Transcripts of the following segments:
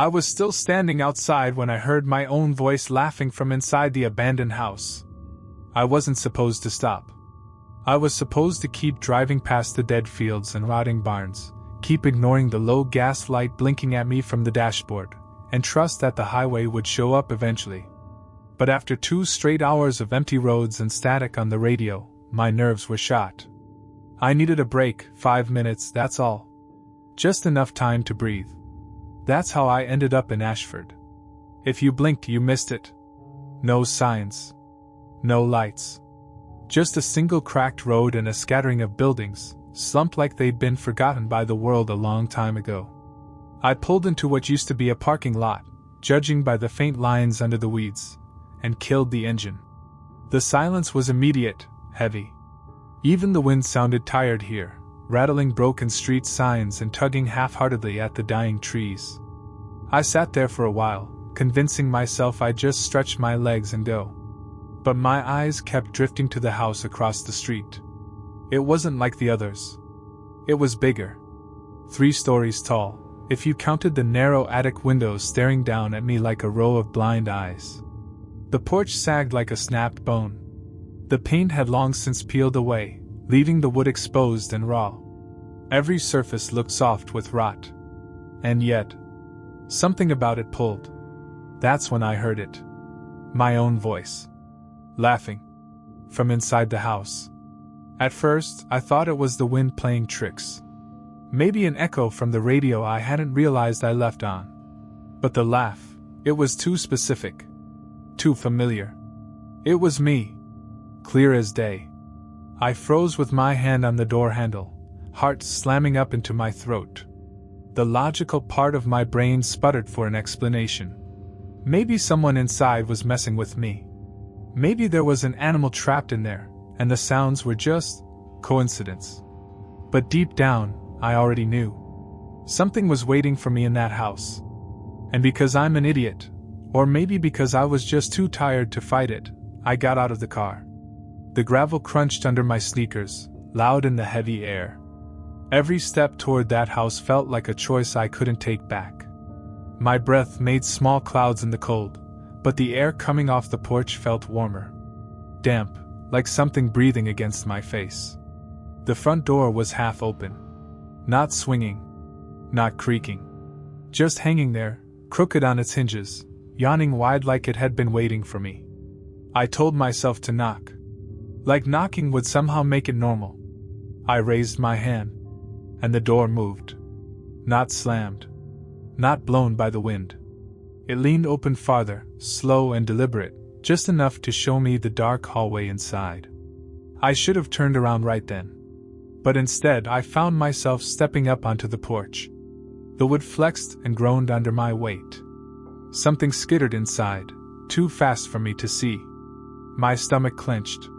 I was still standing outside when I heard my own voice laughing from inside the abandoned house. I wasn't supposed to stop. I was supposed to keep driving past the dead fields and rotting barns, keep ignoring the low gas light blinking at me from the dashboard, and trust that the highway would show up eventually. But after 2 straight hours of empty roads and static on the radio, my nerves were shot. I needed a break, 5 minutes, that's all. Just enough time to breathe. That's how I ended up in Ashford. If you blinked, you missed it. No signs. No lights. Just a single cracked road and a scattering of buildings, slumped like they'd been forgotten by the world a long time ago. I pulled into what used to be a parking lot, judging by the faint lines under the weeds, and killed the engine. The silence was immediate, heavy. Even the wind sounded tired here, rattling broken street signs and tugging half-heartedly at the dying trees. I sat there for a while, convincing myself I'd just stretch my legs and go. But my eyes kept drifting to the house across the street. It wasn't like the others. It was bigger. 3 stories tall, if you counted the narrow attic windows staring down at me like a row of blind eyes. The porch sagged like a snapped bone. The paint had long since peeled away, leaving the wood exposed and raw. Every surface looked soft with rot. And yet, something about it pulled. That's when I heard it. My own voice. Laughing. From inside the house. At first, I thought it was the wind playing tricks. Maybe an echo from the radio I hadn't realized I left on. But the laugh, it was too specific. Too familiar. It was me. Clear as day. I froze with my hand on the door handle, heart slamming up into my throat. The logical part of my brain sputtered for an explanation. Maybe someone inside was messing with me. Maybe there was an animal trapped in there, and the sounds were just coincidence. But deep down, I already knew. Something was waiting for me in that house. And because I'm an idiot, or maybe because I was just too tired to fight it, I got out of the car. The gravel crunched under my sneakers, loud in the heavy air. Every step toward that house felt like a choice I couldn't take back. My breath made small clouds in the cold, but the air coming off the porch felt warmer. Damp, like something breathing against my face. The front door was half open. Not swinging. Not creaking. Just hanging there, crooked on its hinges, yawning wide like it had been waiting for me. I told myself to knock. Like knocking would somehow make it normal. I raised my hand. And the door moved. Not slammed. Not blown by the wind. It leaned open farther, slow and deliberate, just enough to show me the dark hallway inside. I should have turned around right then. But instead I found myself stepping up onto the porch. The wood flexed and groaned under my weight. Something skittered inside, too fast for me to see. My stomach clenched.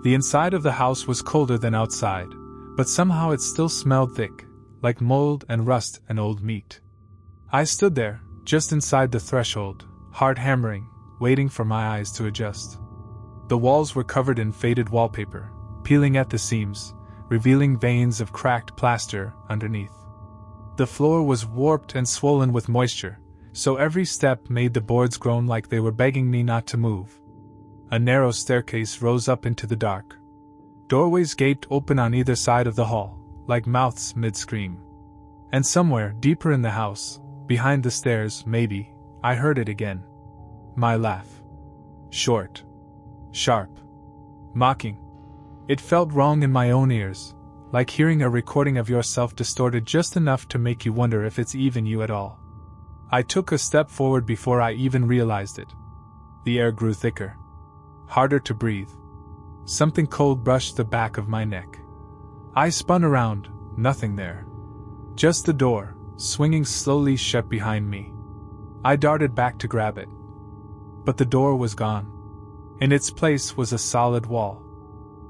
The inside of the house was colder than outside, but somehow it still smelled thick, like mold and rust and old meat. I stood there, just inside the threshold, heart hammering, waiting for my eyes to adjust. The walls were covered in faded wallpaper, peeling at the seams, revealing veins of cracked plaster underneath. The floor was warped and swollen with moisture, so every step made the boards groan like they were begging me not to move. A narrow staircase rose up into the dark. Doorways gaped open on either side of the hall, like mouths mid-scream. And somewhere deeper in the house, behind the stairs, maybe, I heard it again. My laugh. Short. Sharp. Mocking. It felt wrong in my own ears, like hearing a recording of yourself distorted just enough to make you wonder if it's even you at all. I took a step forward before I even realized it. The air grew thicker. Harder to breathe. Something cold brushed the back of my neck. I spun around, nothing there. Just the door, swinging slowly shut behind me. I darted back to grab it. But the door was gone. In its place was a solid wall.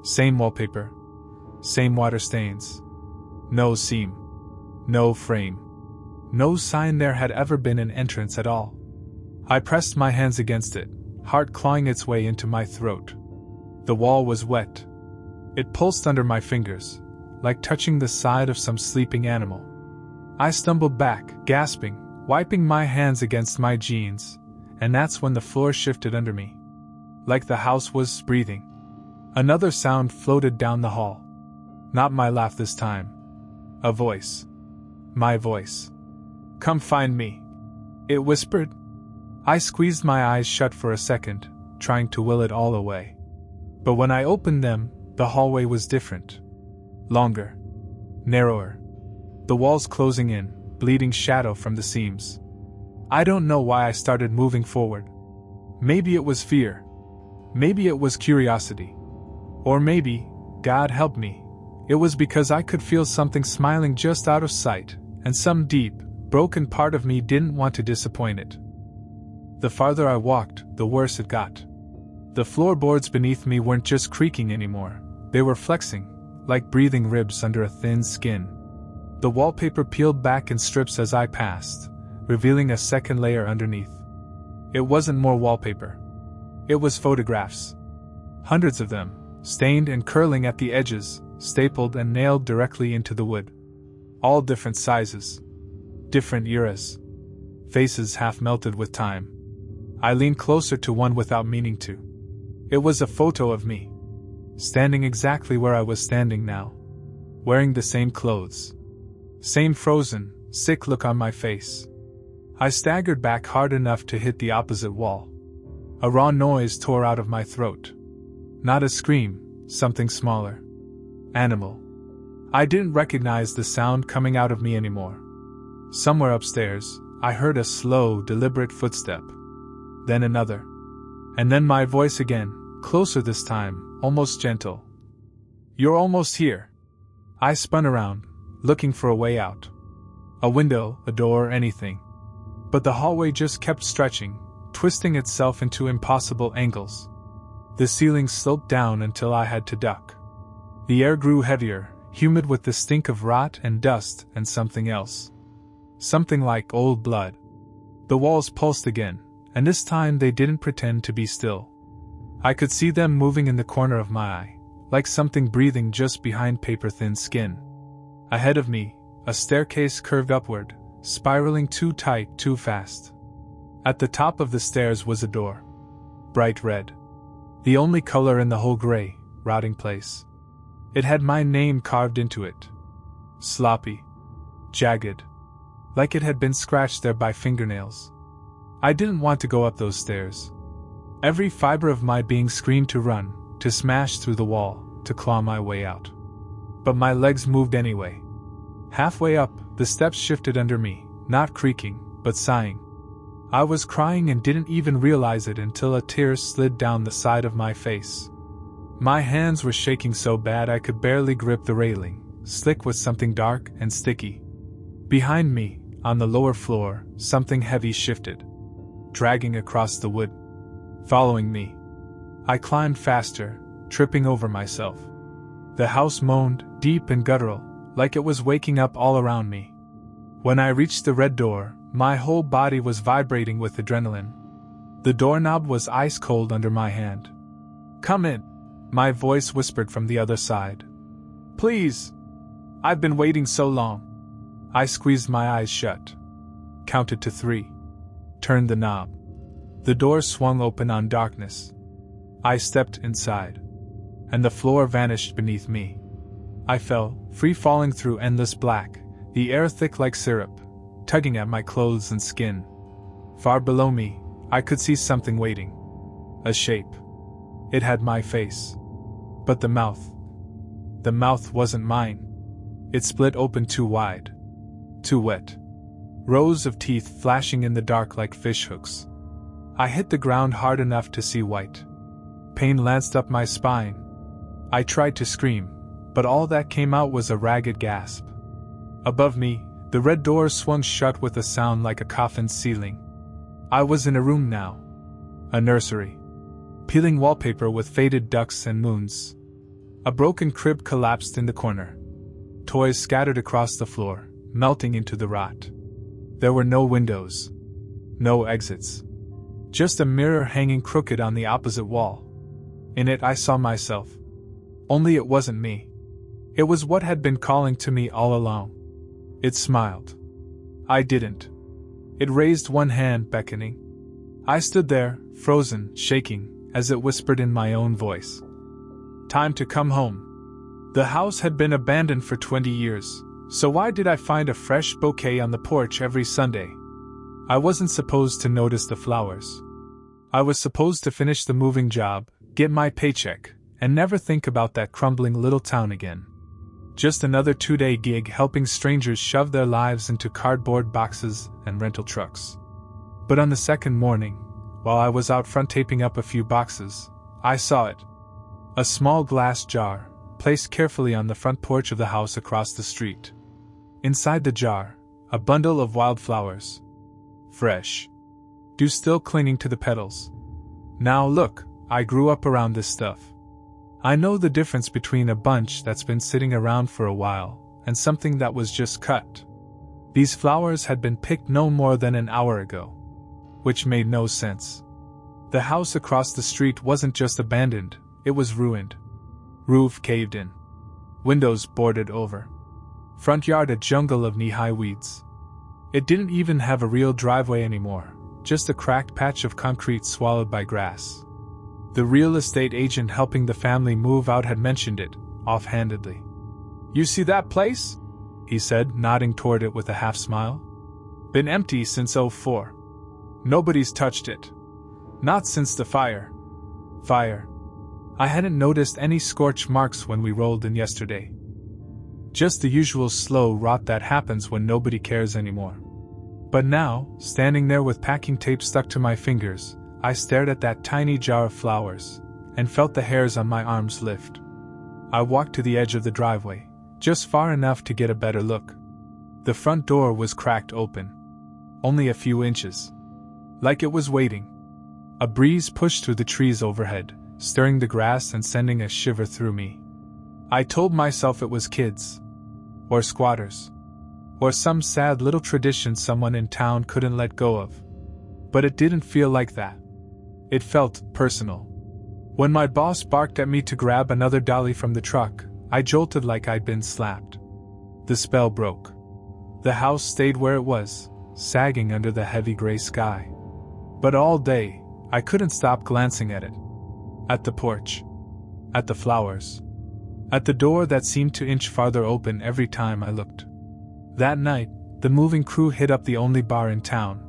Same wallpaper. Same water stains. No seam. No frame. No sign there had ever been an entrance at all. I pressed my hands against it, heart clawing its way into my throat. The wall was wet. It pulsed under my fingers, like touching the side of some sleeping animal. I stumbled back, gasping, wiping my hands against my jeans, and that's when the floor shifted under me. Like the house was breathing. Another sound floated down the hall. Not my laugh this time. A voice. My voice. "Come find me," it whispered. I squeezed my eyes shut for a second, trying to will it all away. But when I opened them, the hallway was different. Longer. Narrower. The walls closing in, bleeding shadow from the seams. I don't know why I started moving forward. Maybe it was fear. Maybe it was curiosity. Or maybe, God help me, it was because I could feel something smiling just out of sight, and some deep, broken part of me didn't want to disappoint it. The farther I walked, the worse it got. The floorboards beneath me weren't just creaking anymore, they were flexing, like breathing ribs under a thin skin. The wallpaper peeled back in strips as I passed, revealing a second layer underneath. It wasn't more wallpaper. It was photographs. Hundreds of them, stained and curling at the edges, stapled and nailed directly into the wood. All different sizes. Different eras. Faces half melted with time. I leaned closer to one without meaning to. It was a photo of me. Standing exactly where I was standing now. Wearing the same clothes. Same frozen, sick look on my face. I staggered back hard enough to hit the opposite wall. A raw noise tore out of my throat. Not a scream, something smaller. Animal. I didn't recognize the sound coming out of me anymore. Somewhere upstairs, I heard a slow, deliberate footstep. Then another. And then my voice again, closer this time, almost gentle. "You're almost here." I spun around, looking for a way out. A window, a door, anything. But the hallway just kept stretching, twisting itself into impossible angles. The ceiling sloped down until I had to duck. The air grew heavier, humid with the stink of rot and dust and something else. Something like old blood. The walls pulsed again, and this time they didn't pretend to be still. I could see them moving in the corner of my eye, like something breathing just behind paper-thin skin. Ahead of me, a staircase curved upward, spiraling too tight, too fast. At the top of the stairs was a door. Bright red. The only color in the whole gray, rotting place. It had my name carved into it. Sloppy. Jagged. Like it had been scratched there by fingernails. I didn't want to go up those stairs. Every fiber of my being screamed to run, to smash through the wall, to claw my way out. But my legs moved anyway. Halfway up, the steps shifted under me, not creaking, but sighing. I was crying and didn't even realize it until a tear slid down the side of my face. My hands were shaking so bad I could barely grip the railing, slick with something dark and sticky. Behind me, on the lower floor, something heavy shifted, dragging across the wood. Following me. I climbed faster, tripping over myself. The house moaned, deep and guttural, like it was waking up all around me. When I reached the red door, my whole body was vibrating with adrenaline. The doorknob was ice cold under my hand. "Come in," my voice whispered from the other side. "Please. I've been waiting so long." I squeezed my eyes shut. Counted to 3. Turned the knob. The door swung open on darkness. I stepped inside. And the floor vanished beneath me. I fell, free-falling through endless black, the air thick like syrup, tugging at my clothes and skin. Far below me, I could see something waiting. A shape. It had my face. But the mouth wasn't mine. It split open too wide. Too wet. Rows of teeth flashing in the dark like fishhooks. I hit the ground hard enough to see white. Pain lanced up my spine. I tried to scream, but all that came out was a ragged gasp. Above me, the red door swung shut with a sound like a coffin's ceiling. I was in a room now. A nursery. Peeling wallpaper with faded ducks and moons. A broken crib collapsed in the corner. Toys scattered across the floor, melting into the rot. There were no windows. No exits. Just a mirror hanging crooked on the opposite wall. In it I saw myself. Only it wasn't me. It was what had been calling to me all along. It smiled. I didn't. It raised one hand, beckoning. I stood there, frozen, shaking, as it whispered in my own voice. Time to come home. The house had been abandoned for 20 years, so why did I find a fresh bouquet on the porch every Sunday? I wasn't supposed to notice the flowers. I was supposed to finish the moving job, get my paycheck, and never think about that crumbling little town again. Just another 2-day gig helping strangers shove their lives into cardboard boxes and rental trucks. But on the second morning, while I was out front taping up a few boxes, I saw it. A small glass jar, placed carefully on the front porch of the house across the street. Inside the jar, a bundle of wildflowers. Fresh. Dew still clinging to the petals. Now look, I grew up around this stuff. I know the difference between a bunch that's been sitting around for a while and something that was just cut. These flowers had been picked no more than an hour ago. Which made no sense. The house across the street wasn't just abandoned, it was ruined. Roof caved in. Windows boarded over. Front yard a jungle of knee-high weeds. It didn't even have a real driveway anymore, just a cracked patch of concrete swallowed by grass. The real estate agent helping the family move out had mentioned it, offhandedly. You see that place? He said, nodding toward it with a half-smile. Been empty since '04. Nobody's touched it. Not since the fire. Fire. I hadn't noticed any scorch marks when we rolled in yesterday. Just the usual slow rot that happens when nobody cares anymore. But now, standing there with packing tape stuck to my fingers, I stared at that tiny jar of flowers, and felt the hairs on my arms lift. I walked to the edge of the driveway, just far enough to get a better look. The front door was cracked open. Only a few inches. Like it was waiting. A breeze pushed through the trees overhead, stirring the grass and sending a shiver through me. I told myself it was kids. Or squatters. Or some sad little tradition someone in town couldn't let go of. But it didn't feel like that. It felt personal. When my boss barked at me to grab another dolly from the truck, I jolted like I'd been slapped. The spell broke. The house stayed where it was, sagging under the heavy gray sky. But all day, I couldn't stop glancing at it. At the porch. At the flowers. At the door that seemed to inch farther open every time I looked. That night, the moving crew hit up the only bar in town.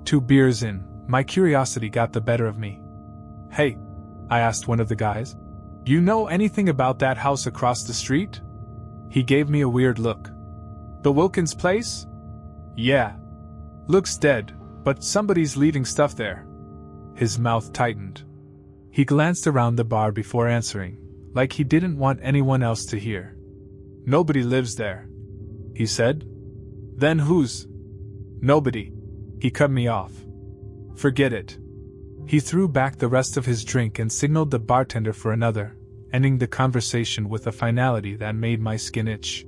2 beers in, my curiosity got the better of me. Hey, I asked one of the guys, you know anything about that house across the street? He gave me a weird look. The Wilkins place? Yeah. Looks dead, but somebody's leaving stuff there. His mouth tightened. He glanced around the bar before answering, like he didn't want anyone else to hear. Nobody lives there, he said. Then who's? Nobody. He cut me off. Forget it. He threw back the rest of his drink and signaled the bartender for another, ending the conversation with a finality that made my skin itch.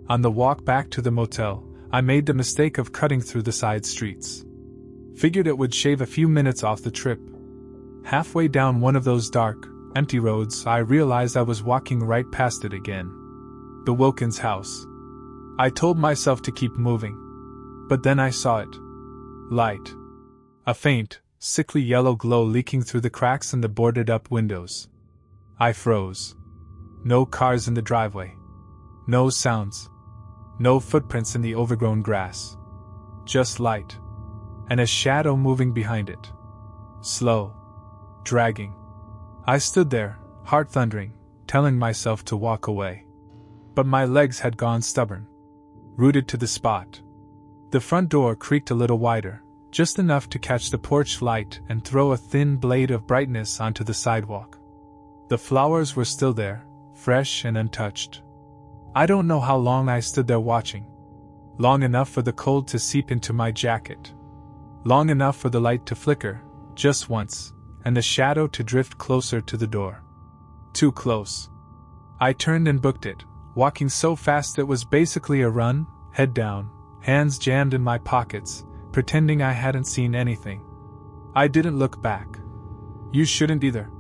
On the walk back to the motel, I made the mistake of cutting through the side streets. Figured it would shave a few minutes off the trip. Halfway down one of those dark, empty roads, I realized I was walking right past it again. The Wilkins house. I told myself to keep moving. But then I saw it. Light. A faint, sickly yellow glow leaking through the cracks in the boarded-up windows. I froze. No cars in the driveway. No sounds. No footprints in the overgrown grass. Just light. And a shadow moving behind it. Slow. Dragging. I stood there, heart thundering, telling myself to walk away. But my legs had gone stubborn. Rooted to the spot. The front door creaked a little wider, just enough to catch the porch light and throw a thin blade of brightness onto the sidewalk. The flowers were still there, fresh and untouched. I don't know how long I stood there watching. Long enough for the cold to seep into my jacket. Long enough for the light to flicker, just once, and the shadow to drift closer to the door. Too close. I turned and booked it, walking so fast it was basically a run, head down, hands jammed in my pockets, pretending I hadn't seen anything. I didn't look back. You shouldn't either.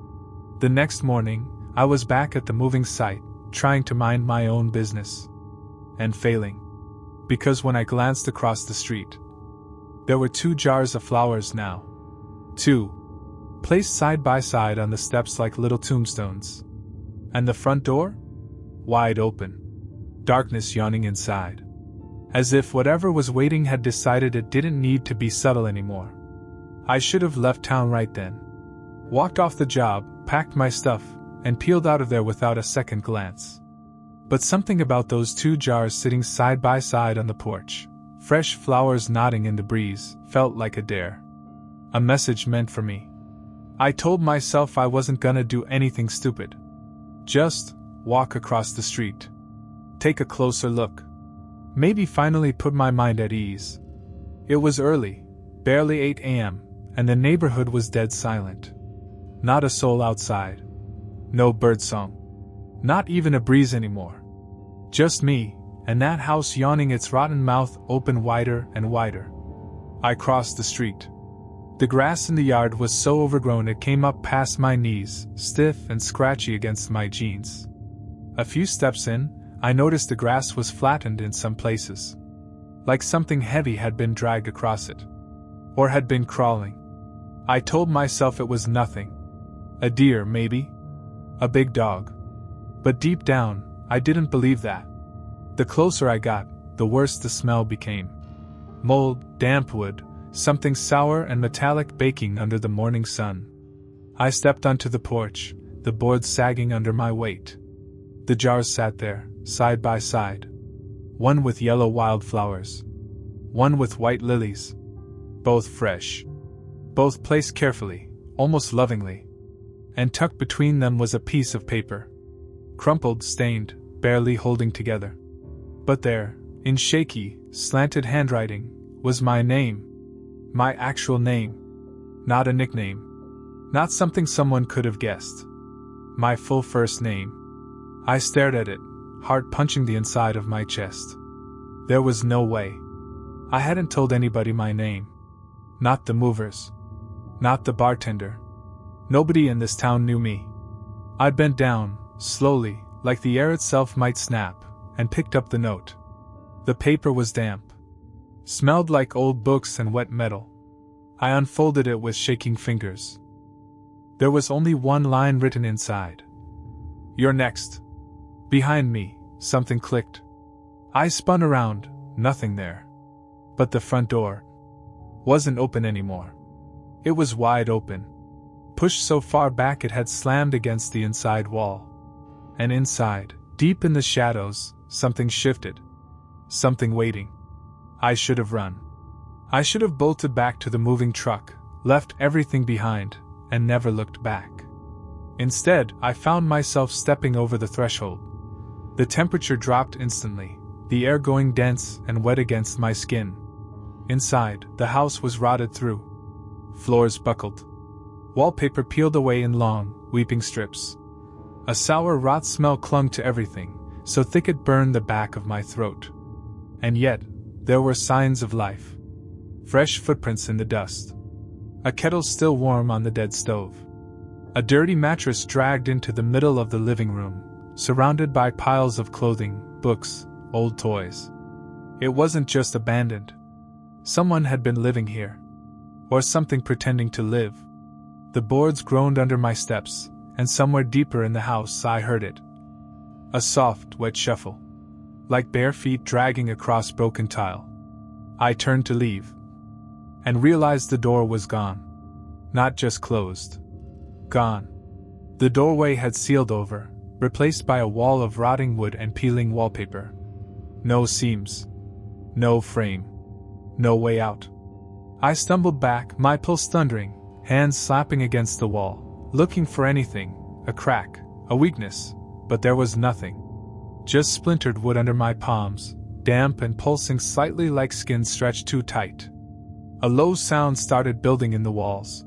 The next morning, I was back at the moving site, trying to mind my own business. And failing. Because when I glanced across the street, There were 2 jars of flowers now. 2. Placed side by side on the steps like little tombstones. And the front door? Wide open. Darkness yawning inside. As if whatever was waiting had decided it didn't need to be subtle anymore. I should have left town right then. Walked off the job, packed my stuff, and peeled out of there without a second glance. But something about those 2 jars sitting side by side on the porch, fresh flowers nodding in the breeze, felt like a dare. A message meant for me. I told myself I wasn't gonna do anything stupid. Just walk across the street. Take a closer look. Maybe finally put my mind at ease. It was early, barely 8 a.m., and the neighborhood was dead silent. Not a soul outside. No birdsong. Not even a breeze anymore. Just me, and that house yawning, its rotten mouth open wider and wider. I crossed the street. The grass in the yard was so overgrown it came up past my knees, stiff and scratchy against my jeans. A few steps in, I noticed the grass was flattened in some places. Like something heavy had been dragged across it. Or had been crawling. I told myself it was nothing. A deer, maybe? A big dog. But deep down, I didn't believe that. The closer I got, the worse the smell became. Mold, damp wood, something sour and metallic baking under the morning sun. I stepped onto the porch, the boards sagging under my weight. The jars sat there, side by side. One with yellow wildflowers. One with white lilies. Both fresh. Both placed carefully, almost lovingly. And tucked between them was a piece of paper. Crumpled, stained, barely holding together. But there, in shaky, slanted handwriting, was my name. My actual name. Not a nickname. Not something someone could have guessed. My full first name. I stared at it, heart punching the inside of my chest. There was no way. I hadn't told anybody my name. Not the movers. Not the bartender. Nobody in this town knew me. I bent down, slowly, like the air itself might snap, and picked up the note. The paper was damp. Smelled like old books and wet metal. I unfolded it with shaking fingers. There was only one line written inside. "You're next." Behind me, something clicked. I spun around, nothing there. But the front door wasn't open anymore. It was wide open. Pushed so far back it had slammed against the inside wall. And inside, deep in the shadows, something shifted. Something waiting. I should have run. I should have bolted back to the moving truck, left everything behind, and never looked back. Instead, I found myself stepping over the threshold. The temperature dropped instantly, the air going dense and wet against my skin. Inside, the house was rotted through. Floors buckled. Wallpaper peeled away in long, weeping strips. A sour rot smell clung to everything, so thick it burned the back of my throat. And yet, there were signs of life. Fresh footprints in the dust. A kettle still warm on the dead stove. A dirty mattress dragged into the middle of the living room, surrounded by piles of clothing, books, old toys. It wasn't just abandoned. Someone had been living here. Or something pretending to live. The boards groaned under my steps, and somewhere deeper in the house I heard it. A soft, wet shuffle. Like bare feet dragging across broken tile. I turned to leave. And realized the door was gone. Not just closed. Gone. The doorway had sealed over, replaced by a wall of rotting wood and peeling wallpaper. No seams. No frame. No way out. I stumbled back, my pulse thundering, hands slapping against the wall, looking for anything, a crack, a weakness, but there was nothing. Just splintered wood under my palms, damp and pulsing slightly like skin stretched too tight. A low sound started building in the walls.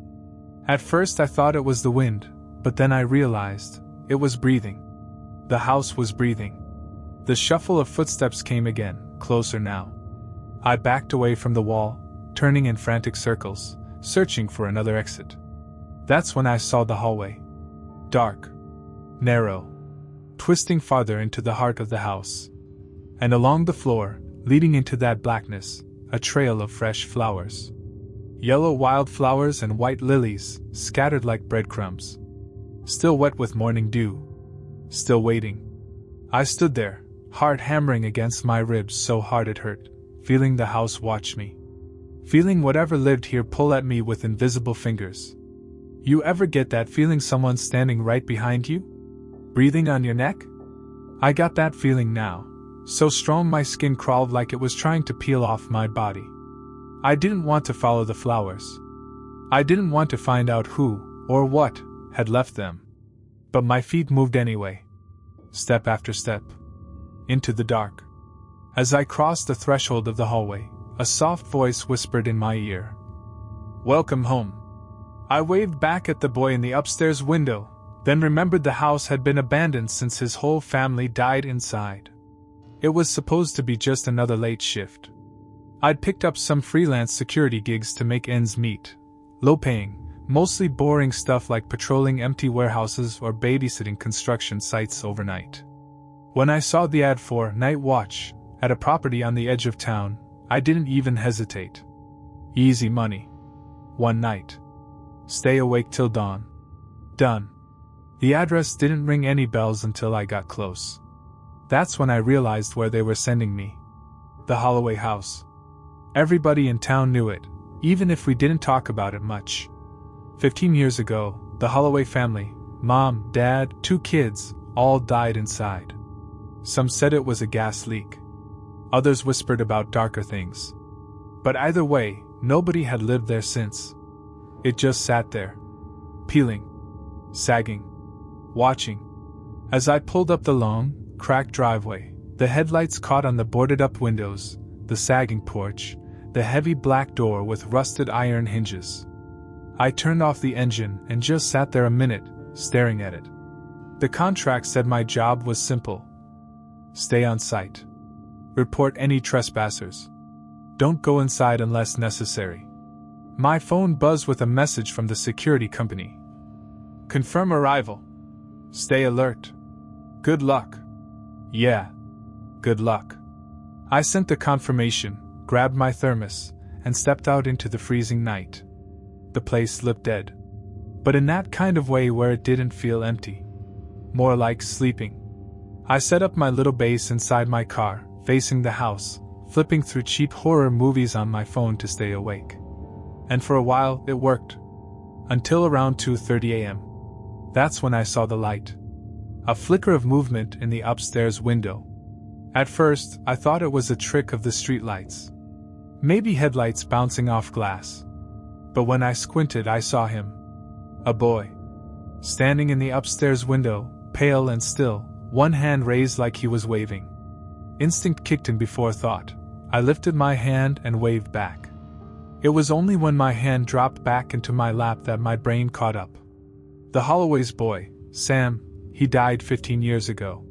At first I thought it was the wind, but then I realized it was breathing. The house was breathing. The shuffle of footsteps came again, closer now. I backed away from the wall, turning in frantic circles, searching for another exit. That's when I saw the hallway. Dark. Narrow. Twisting farther into the heart of the house. And along the floor, leading into that blackness, a trail of fresh flowers. Yellow wildflowers and white lilies, scattered like breadcrumbs. Still wet with morning dew. Still waiting. I stood there, heart hammering against my ribs so hard it hurt, feeling the house watch me. Feeling whatever lived here pull at me with invisible fingers. You ever get that feeling someone's standing right behind you? Breathing on your neck? I got that feeling now, so strong my skin crawled like it was trying to peel off my body. I didn't want to follow the flowers. I didn't want to find out who, or what, had left them. But my feet moved anyway. Step after step. Into the dark. As I crossed the threshold of the hallway, a soft voice whispered in my ear. "Welcome home." I waved back at the boy in the upstairs window, then remembered the house had been abandoned since his whole family died inside. It was supposed to be just another late shift. I'd picked up some freelance security gigs to make ends meet. Low-paying, mostly boring stuff like patrolling empty warehouses or babysitting construction sites overnight. When I saw the ad for night watch at a property on the edge of town, I didn't even hesitate. Easy money. One night. Stay awake till dawn. Done. The address didn't ring any bells until I got close. That's when I realized where they were sending me. The Holloway house. Everybody in town knew it, even if we didn't talk about it much. 15 years ago, the Holloway family, mom, dad, 2 kids, all died inside. Some said it was a gas leak. Others whispered about darker things. But either way, nobody had lived there since. It just sat there. Peeling. Sagging. Watching. As I pulled up the long, cracked driveway, the headlights caught on the boarded-up windows, the sagging porch, the heavy black door with rusted iron hinges. I turned off the engine and just sat there a minute, staring at it. The contract said my job was simple. Stay on site. Report any trespassers. Don't go inside unless necessary. My phone buzzed with a message from the security company. Confirm arrival. Stay alert. Good luck. Yeah. Good luck. I sent the confirmation, grabbed my thermos, and stepped out into the freezing night. The place looked dead. But in that kind of way where it didn't feel empty. More like sleeping. I set up my little base inside my car, facing the house, flipping through cheap horror movies on my phone to stay awake. And for a while, it worked. Until around 2:30 a.m. That's when I saw the light. A flicker of movement in the upstairs window. At first, I thought it was a trick of the streetlights. Maybe headlights bouncing off glass. But when I squinted, I saw him. A boy. Standing in the upstairs window, pale and still, one hand raised like he was waving. Instinct kicked in before thought. I lifted my hand and waved back. It was only when my hand dropped back into my lap that my brain caught up. The Holloway's boy, Sam, he died 15 years ago.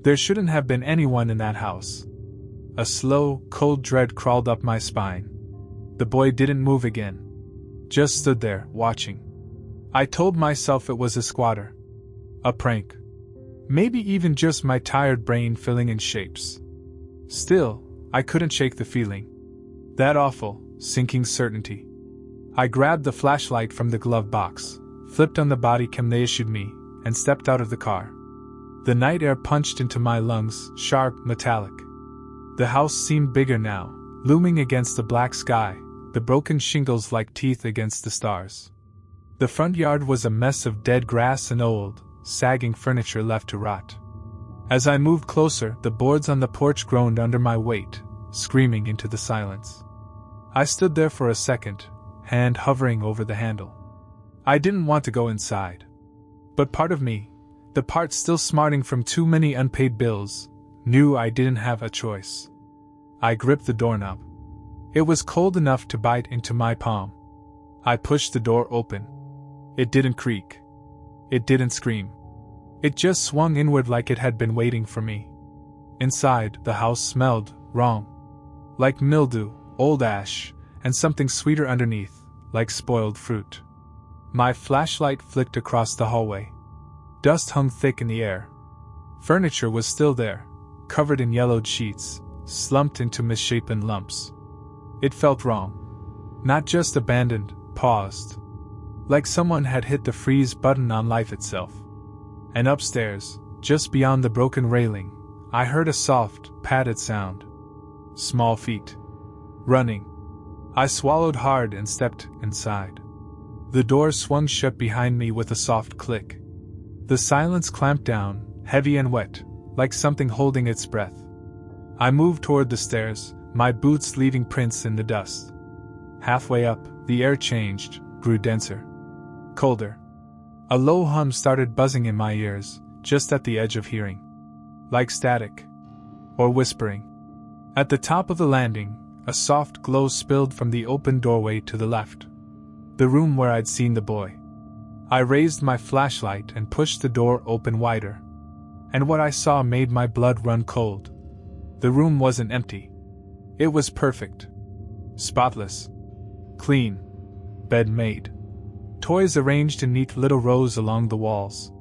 There shouldn't have been anyone in that house. A slow, cold dread crawled up my spine. The boy didn't move again. Just stood there, watching. I told myself it was a squatter. A prank. Maybe even just my tired brain filling in shapes. Still, I couldn't shake the feeling. That awful, sinking certainty. I grabbed the flashlight from the glove box, flipped on the body cam they issued me, and stepped out of the car. The night air punched into my lungs, sharp, metallic. The house seemed bigger now, looming against the black sky, the broken shingles like teeth against the stars. The front yard was a mess of dead grass and old, sagging furniture left to rot. As I moved closer, the boards on the porch groaned under my weight, screaming into the silence. I stood there for a second, hand hovering over the handle. I didn't want to go inside. But part of me, the part still smarting from too many unpaid bills, knew I didn't have a choice. I gripped the doorknob. It was cold enough to bite into my palm. I pushed the door open. It didn't creak. It didn't scream. It just swung inward like it had been waiting for me. Inside, the house smelled wrong. Like mildew, old ash, and something sweeter underneath, like spoiled fruit. My flashlight flicked across the hallway. Dust hung thick in the air. Furniture was still there, covered in yellowed sheets, slumped into misshapen lumps. It felt wrong. Not just abandoned, paused. Like someone had hit the freeze button on life itself. And upstairs, just beyond the broken railing, I heard a soft, padded sound. Small feet. Running. I swallowed hard and stepped inside. The door swung shut behind me with a soft click. The silence clamped down, heavy and wet, like something holding its breath. I moved toward the stairs, my boots leaving prints in the dust. Halfway up, the air changed, grew denser. Colder. A low hum started buzzing in my ears, just at the edge of hearing. Like static. Or whispering. At the top of the landing, a soft glow spilled from the open doorway to the left. The room where I'd seen the boy. I raised my flashlight and pushed the door open wider. And what I saw made my blood run cold. The room wasn't empty. It was perfect. Spotless. Clean. Bed made. Toys arranged in neat little rows along the walls.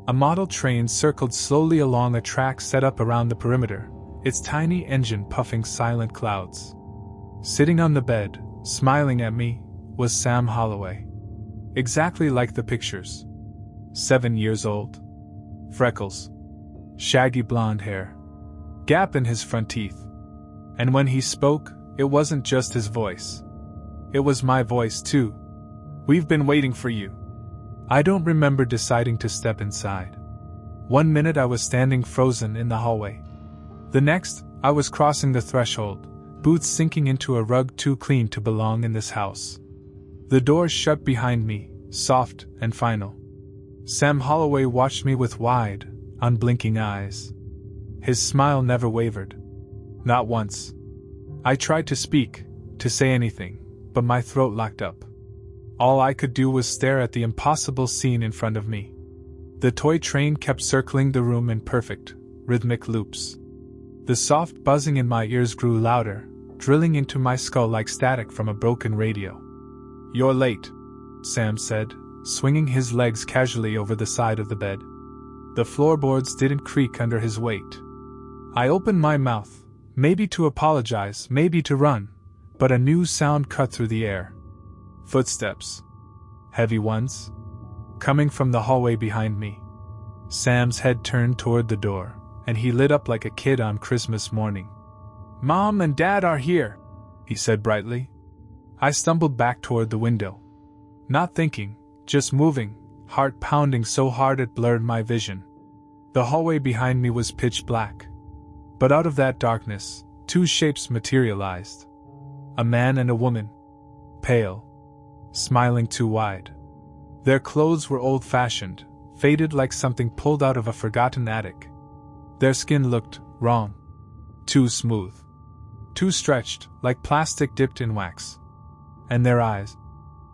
A model train circled slowly along a track set up around the perimeter, its tiny engine puffing silent clouds. Sitting on the bed, smiling at me, was Sam Holloway. Exactly like the pictures. 7 years old. Freckles. Shaggy blonde hair. Gap in his front teeth. And when he spoke, it wasn't just his voice. It was my voice too. We've been waiting for you. I don't remember deciding to step inside. 1 minute I was standing frozen in the hallway. The next, I was crossing the threshold, boots sinking into a rug too clean to belong in this house. The door shut behind me, soft and final. Sam Holloway watched me with wide, unblinking eyes. His smile never wavered. Not once. I tried to speak, to say anything, but my throat locked up. All I could do was stare at the impossible scene in front of me. The toy train kept circling the room in perfect, rhythmic loops. The soft buzzing in my ears grew louder, drilling into my skull like static from a broken radio. "You're late," Sam said, swinging his legs casually over the side of the bed. The floorboards didn't creak under his weight. I opened my mouth, maybe to apologize, maybe to run, but a new sound cut through the air. Footsteps. Heavy ones. Coming from the hallway behind me. Sam's head turned toward the door, and he lit up like a kid on Christmas morning. "Mom and Dad are here," he said brightly. I stumbled back toward the window. Not thinking, just moving, heart pounding so hard it blurred my vision. The hallway behind me was pitch black. But out of that darkness, two shapes materialized. A man and a woman. Pale. Smiling too wide. Their clothes were old-fashioned, faded like something pulled out of a forgotten attic. Their skin looked wrong. Too smooth. Too stretched, like plastic dipped in wax. And their eyes.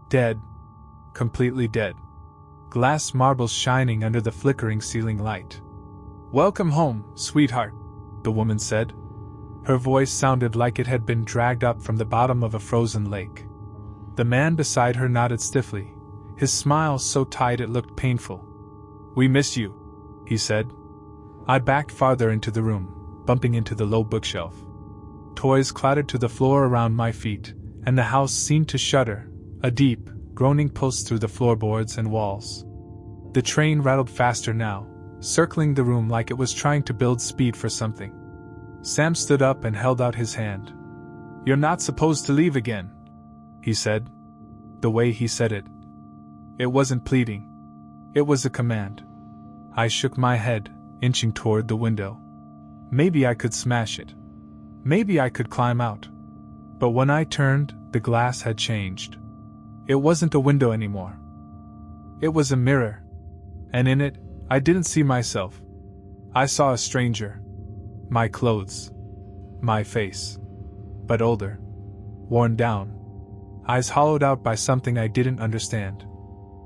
Dead. Completely dead. Glass marbles shining under the flickering ceiling light. "Welcome home, sweetheart," the woman said. Her voice sounded like it had been dragged up from the bottom of a frozen lake. The man beside her nodded stiffly, his smile so tight it looked painful. "We miss you," he said. I backed farther into the room, bumping into the low bookshelf. Toys clattered to the floor around my feet, and the house seemed to shudder, a deep, groaning pulse through the floorboards and walls. The train rattled faster now, circling the room like it was trying to build speed for something. Sam stood up and held out his hand. "You're not supposed to leave again," he said. The way he said it. It wasn't pleading. It was a command. I shook my head, inching toward the window. Maybe I could smash it. Maybe I could climb out. But when I turned, the glass had changed. It wasn't a window anymore. It was a mirror. And in it, I didn't see myself. I saw a stranger. My clothes. My face. But older. Worn down. Eyes hollowed out by something I didn't understand.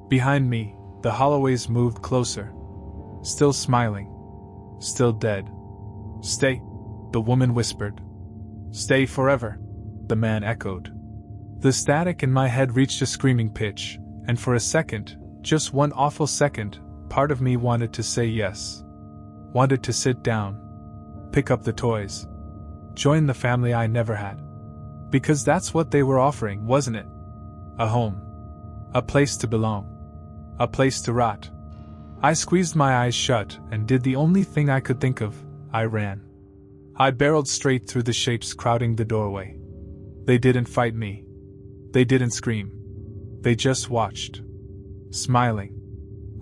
Behind me, the Holloways moved closer. Still smiling. Still dead. "Stay," the woman whispered. "Stay forever," the man echoed. The static in my head reached a screaming pitch, and for a second, just one awful second, part of me wanted to say yes. Wanted to sit down. Pick up the toys. Join the family I never had. Because that's what they were offering, wasn't it? A home. A place to belong. A place to rot. I squeezed my eyes shut and did the only thing I could think of. I ran. I barreled straight through the shapes crowding the doorway. They didn't fight me. They didn't scream. They just watched. Smiling.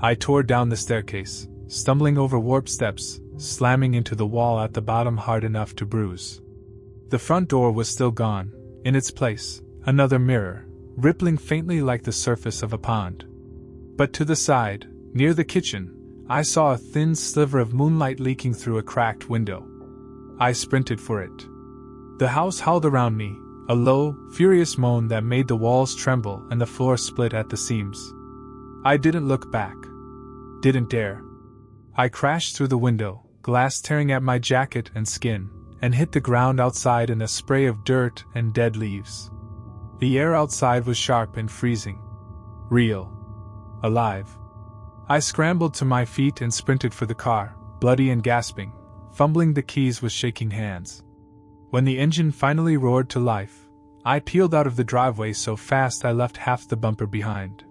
I tore down the staircase, stumbling over warped steps, slamming into the wall at the bottom hard enough to bruise. The front door was still gone. In its place, another mirror, rippling faintly like the surface of a pond. But to the side, near the kitchen, I saw a thin sliver of moonlight leaking through a cracked window. I sprinted for it. The house howled around me, a low, furious moan that made the walls tremble and the floor split at the seams. I didn't look back. Didn't dare. I crashed through the window, glass tearing at my jacket and skin, and hit the ground outside in a spray of dirt and dead leaves. The air outside was sharp and freezing. Real. Alive. I scrambled to my feet and sprinted for the car, bloody and gasping, fumbling the keys with shaking hands. When the engine finally roared to life, I peeled out of the driveway so fast I left half the bumper behind.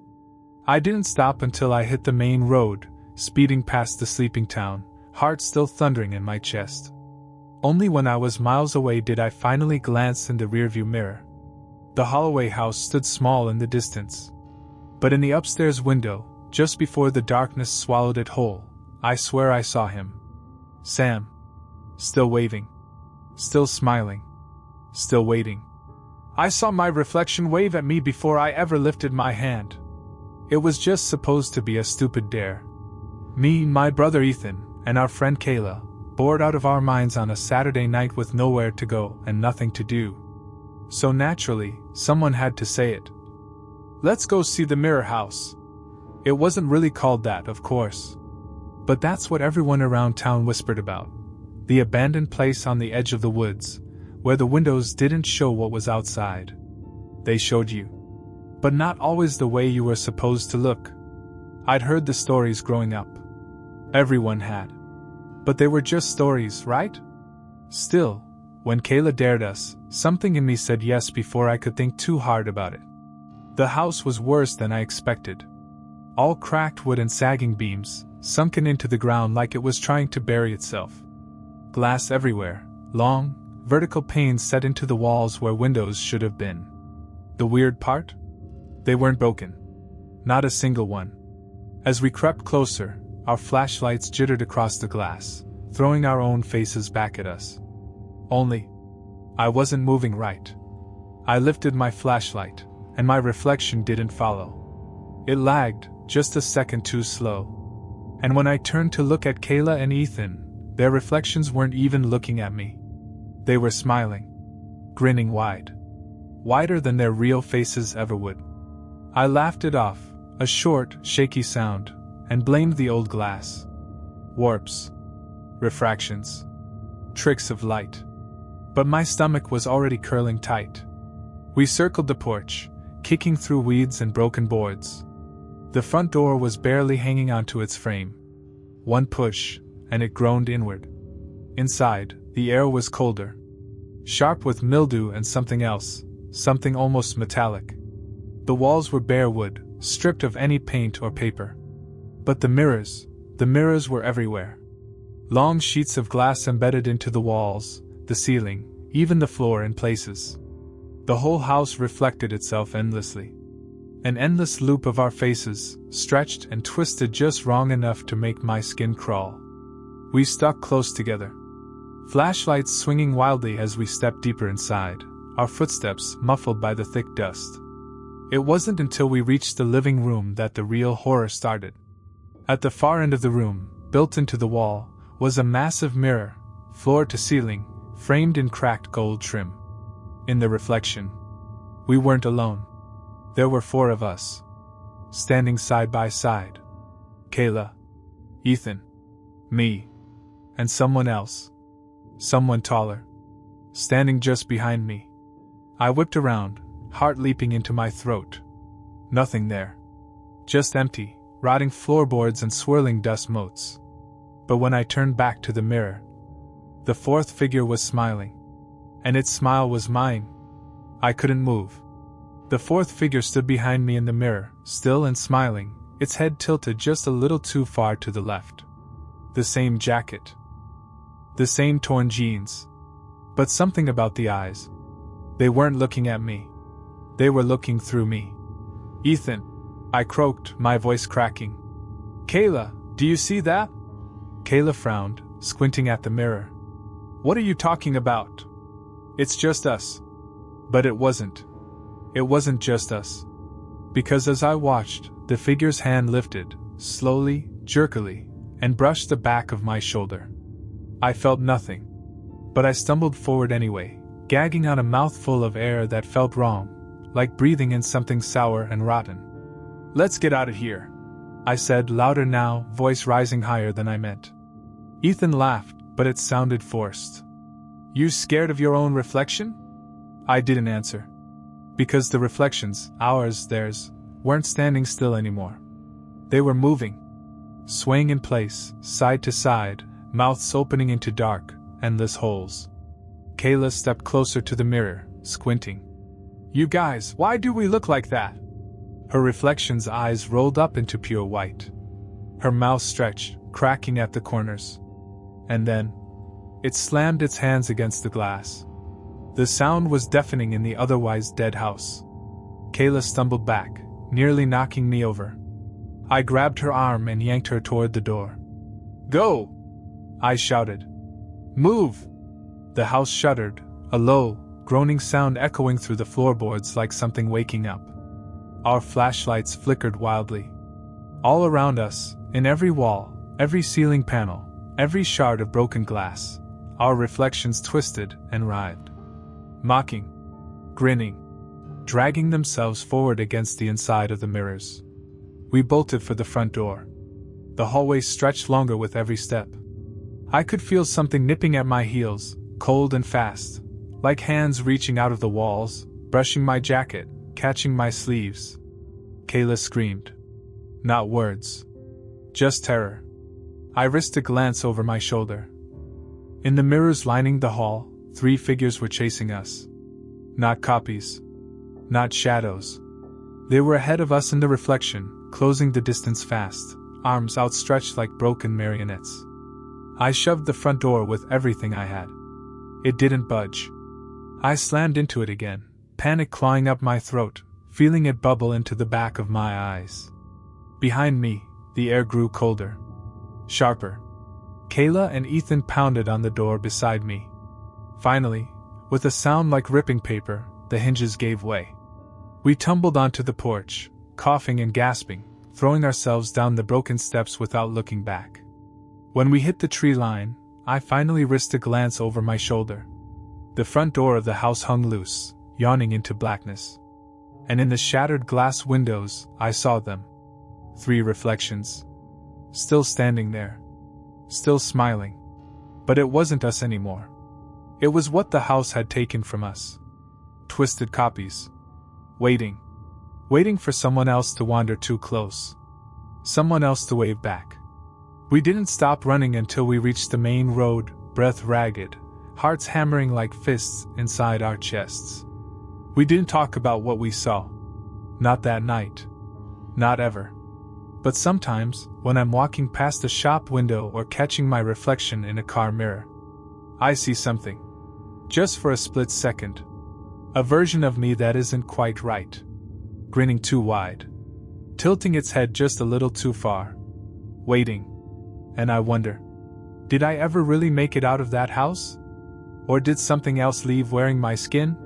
I didn't stop until I hit the main road, speeding past the sleeping town, heart still thundering in my chest. Only when I was miles away did I finally glance in the rearview mirror. The Holloway house stood small in the distance. But in the upstairs window, just before the darkness swallowed it whole, I swear I saw him. Sam. Still waving. Still smiling. Still waiting. I saw my reflection wave at me before I ever lifted my hand. It was just supposed to be a stupid dare. Me, my brother Ethan, and our friend Kayla, bored out of our minds on a Saturday night with nowhere to go and nothing to do. So naturally, someone had to say it. Let's go see the mirror house. It wasn't really called that, of course. But that's what everyone around town whispered about. The abandoned place on the edge of the woods, where the windows didn't show what was outside. They showed you. But not always the way you were supposed to look. I'd heard the stories growing up. Everyone had. But they were just stories, right? Still, when Kayla dared us, something in me said yes before I could think too hard about it. The house was worse than I expected. All cracked wood and sagging beams, sunken into the ground like it was trying to bury itself. Glass everywhere, long, vertical panes set into the walls where windows should have been. The weird part? They weren't broken. Not a single one. As we crept closer, our flashlights jittered across the glass, throwing our own faces back at us. Only, I wasn't moving right. I lifted my flashlight, and my reflection didn't follow. It lagged, just a second too slow. And when I turned to look at Kayla and Ethan, their reflections weren't even looking at me. They were smiling. Grinning wide. Wider than their real faces ever would. I laughed it off, a short, shaky sound, and blamed the old glass. Warps. Refractions. Tricks of light. But my stomach was already curling tight. We circled the porch, kicking through weeds and broken boards. The front door was barely hanging onto its frame. One push, and it groaned inward. Inside, the air was colder. Sharp with mildew and something else, something almost metallic. The walls were bare wood, stripped of any paint or paper. But the mirrors were everywhere. Long sheets of glass embedded into the walls, the ceiling, even the floor in places. The whole house reflected itself endlessly. An endless loop of our faces, stretched and twisted just wrong enough to make my skin crawl. We stuck close together. Flashlights swinging wildly as we stepped deeper inside, our footsteps muffled by the thick dust. It wasn't until we reached the living room that the real horror started. At the far end of the room, built into the wall, was a massive mirror, floor to ceiling, framed in cracked gold trim. In the reflection, we weren't alone. There were 4 of us. Standing side by side. Kayla. Ethan. Me. And someone else. Someone taller. Standing just behind me. I whipped around, heart leaping into my throat. Nothing there. Just empty, rotting floorboards and swirling dust motes. But when I turned back to the mirror, the 4th figure was smiling. And its smile was mine. I couldn't move. The fourth figure stood behind me in the mirror, still and smiling, its head tilted just a little too far to the left. The same jacket. The same torn jeans. But something about the eyes. They weren't looking at me. They were looking through me. "Ethan," I croaked, my voice cracking. "Kayla, do you see that?" Kayla frowned, squinting at the mirror. "What are you talking about?" "It's just us." But it wasn't. It wasn't just us. Because as I watched, the figure's hand lifted, slowly, jerkily, and brushed the back of my shoulder. I felt nothing. But I stumbled forward anyway, gagging on a mouthful of air that felt wrong, like breathing in something sour and rotten. "Let's get out of here," I said, louder now, voice rising higher than I meant. Ethan laughed, but it sounded forced. "You scared of your own reflection?" I didn't answer. Because the reflections, ours, theirs, weren't standing still anymore. They were moving. Swaying in place, side to side, mouths opening into dark, endless holes. Kayla stepped closer to the mirror, squinting. "You guys, why do we look like that?" Her reflection's eyes rolled up into pure white. Her mouth stretched, cracking at the corners. And then, it slammed its hands against the glass. The sound was deafening in the otherwise dead house. Kayla stumbled back, nearly knocking me over. I grabbed her arm and yanked her toward the door. "Go!" I shouted. "Move!" The house shuddered, a low, groaning sound echoing through the floorboards like something waking up. Our flashlights flickered wildly. All around us, in every wall, every ceiling panel, every shard of broken glass, our reflections twisted and writhed. Mocking, grinning, dragging themselves forward against the inside of the mirrors. We bolted for the front door. The hallway stretched longer with every step. I could feel something nipping at my heels, cold and fast, like hands reaching out of the walls, brushing my jacket, catching my sleeves. Kayla screamed. Not words. Just terror. I risked a glance over my shoulder. In the mirrors lining the hall, 3 figures were chasing us. Not copies. Not shadows. They were ahead of us in the reflection, closing the distance fast, arms outstretched like broken marionettes. I shoved the front door with everything I had. It didn't budge. I slammed into it again, panic clawing up my throat, feeling it bubble into the back of my eyes. Behind me, the air grew colder. Sharper. Kayla and Ethan pounded on the door beside me. Finally, with a sound like ripping paper, the hinges gave way. We tumbled onto the porch, coughing and gasping, throwing ourselves down the broken steps without looking back. When we hit the tree line, I finally risked a glance over my shoulder. The front door of the house hung loose, yawning into blackness. And in the shattered glass windows, I saw them. 3 reflections. Still standing there. Still smiling. But it wasn't us anymore. It was what the house had taken from us. Twisted copies. Waiting. Waiting for someone else to wander too close. Someone else to wave back. We didn't stop running until we reached the main road, breath ragged, hearts hammering like fists inside our chests. We didn't talk about what we saw. Not that night. Not ever. But sometimes, when I'm walking past a shop window or catching my reflection in a car mirror, I see something. Just for a split second. A version of me that isn't quite right. Grinning too wide. Tilting its head just a little too far. Waiting. And I wonder, did I ever really make it out of that house? Or did something else leave wearing my skin?